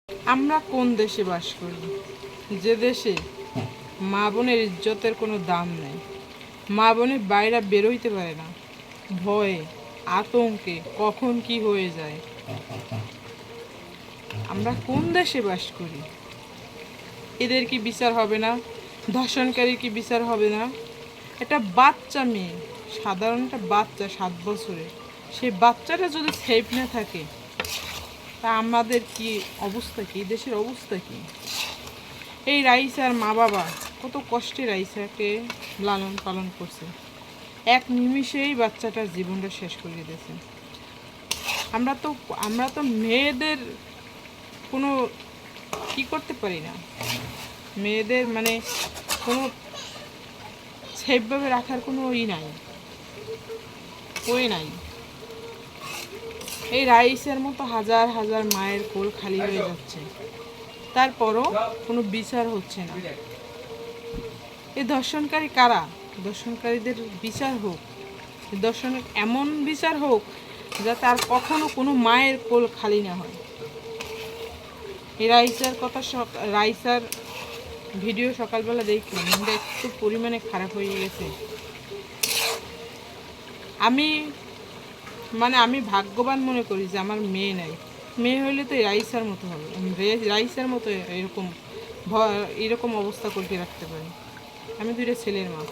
আমরা কোন দেশে বাস করি, যে দেশে মা বোনের ইজ্জতের কোনো দাম নেই? মা বোনের বাইরে বেরোইতে পারে না, ভয়ে আতঙ্কে কখন কি হয়ে যায়। আমরা কোন দেশে বাস করি? এদের কি বিচার হবে না? ধর্ষণকারীর কি বিচার হবে না? একটা বাচ্চা মেয়ে, সাধারণ একটা বাচ্চা 7 বছরের, সেই বাচ্চাটা যদি সেফ না থাকে, তা আমাদের কি অবস্থা, কি দেশের অবস্থা কি? এই রাইসার মা বাবা কত কষ্টে রাইসাকে লালন পালন করছে, এক নিমিষেই বাচ্চাটার জীবনটা শেষ করে দিয়েছে। আমরা তো মেয়েদের কোনো কি করতে পারি না, মেয়েদের মানে কোনো সেফভাবে রাখার কোনো ওই নাই। এই রাইসের মতো হাজার হাজার মায়ের কোল খালি হয়ে যাচ্ছে, তারপরও কোনো বিচার হচ্ছে না। এই ধর্ষণকারী কারা? ধর্ষণকারীদের বিচার হোক, ধর্ষণের এমন বিচার হোক যাতে আর কখনো কোনো মায়ের কোল খালি না হয়। এই রাইসার ভিডিও সকালবেলা দেখলাম, মনটা একটু পরিমাণে খারাপ হয়ে গেছে। আমি ভাগ্যবান মনে করি যে আমার মেয়ে নাই। মেয়ে হইলে তো রাইসার মতো হবে, রাইসার মতো এরকম অবস্থা করে রাখতে পারি। আমি 2টা ছেলের মা।